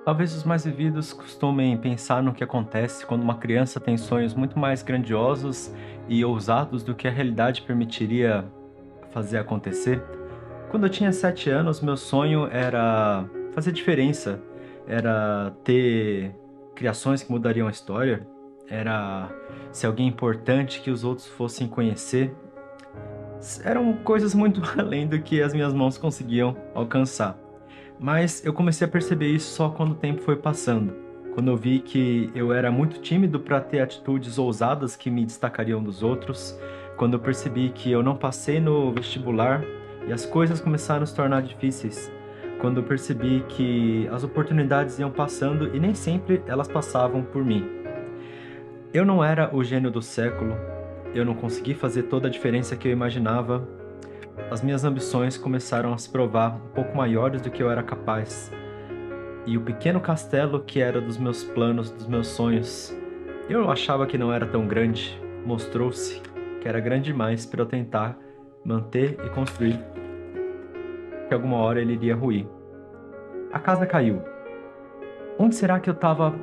Talvez os mais vividos costumem pensar no que acontece quando uma criança tem sonhos muito mais grandiosos e ousados do que a realidade permitiria fazer acontecer. Quando eu tinha 7 anos, meu sonho era fazer diferença, era ter criações que mudariam a história, era ser alguém importante que os outros fossem conhecer. Eram coisas muito além do que as minhas mãos conseguiam alcançar. Mas eu comecei a perceber isso só quando o tempo foi passando. Quando eu vi que eu era muito tímido para ter atitudes ousadas que me destacariam dos outros, quando eu percebi que eu não passei no vestibular e as coisas começaram a se tornar difíceis, quando eu percebi que as oportunidades iam passando e nem sempre elas passavam por mim. Eu não era o gênio do século, eu não consegui fazer toda a diferença que eu imaginava. As minhas ambições começaram a se provar um pouco maiores do que eu era capaz. E o pequeno castelo que era dos meus planos, dos meus sonhos, eu achava que não era tão grande, mostrou-se que era grande demais para eu tentar manter e construir, que alguma hora ele iria ruir. A casa caiu. Onde será que eu estava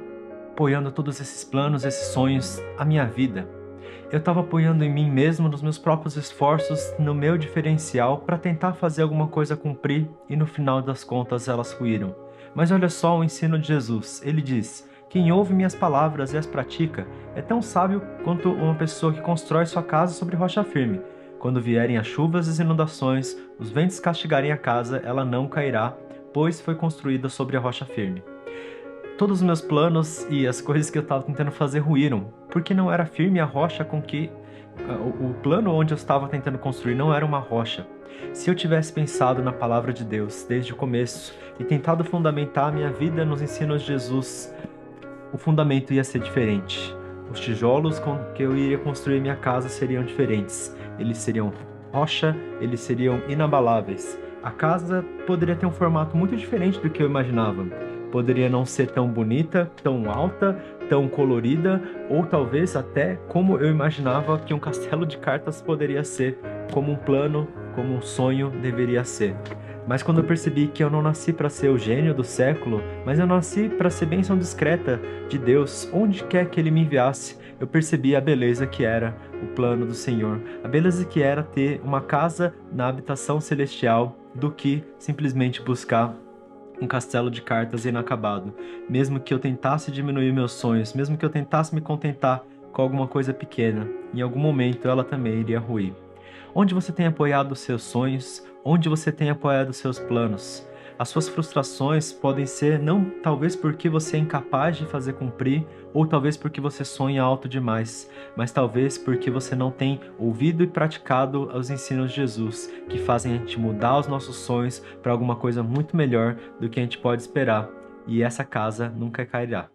apoiando todos esses planos, esses sonhos, a minha vida? Eu estava apoiando em mim mesmo, nos meus próprios esforços, no meu diferencial para tentar fazer alguma coisa cumprir e no final das contas elas ruíram. Mas olha só o ensino de Jesus. Ele diz: quem ouve minhas palavras e as pratica é tão sábio quanto uma pessoa que constrói sua casa sobre rocha firme. Quando vierem as chuvas e as inundações, os ventos castigarem a casa, ela não cairá, pois foi construída sobre a rocha firme. Todos os meus planos e as coisas que eu estava tentando fazer ruíram, porque não era firme a rocha com que o plano onde eu estava tentando construir não era uma rocha. Se eu tivesse pensado na palavra de Deus desde o começo e tentado fundamentar a minha vida nos ensinos de Jesus, o fundamento ia ser diferente. Os tijolos com que eu iria construir minha casa seriam diferentes. Eles seriam rocha, eles seriam inabaláveis. A casa poderia ter um formato muito diferente do que eu imaginava. Poderia não ser tão bonita, tão alta, tão colorida, ou talvez até como eu imaginava que um castelo de cartas poderia ser, como um plano, como um sonho deveria ser. Mas quando eu percebi que eu não nasci para ser o gênio do século, mas eu nasci para ser bênção discreta de Deus, onde quer que Ele me enviasse, eu percebi a beleza que era o plano do Senhor, a beleza que era ter uma casa na habitação celestial, do que simplesmente buscar um castelo de cartas inacabado. Mesmo que eu tentasse diminuir meus sonhos, mesmo que eu tentasse me contentar com alguma coisa pequena, em algum momento ela também iria ruir. Onde você tem apoiado os seus sonhos? Onde você tem apoiado os seus planos? As suas frustrações podem ser não talvez porque você é incapaz de fazer cumprir, ou talvez porque você sonha alto demais, mas talvez porque você não tem ouvido e praticado os ensinos de Jesus, que fazem a gente mudar os nossos sonhos para alguma coisa muito melhor do que a gente pode esperar. E essa casa nunca cairá.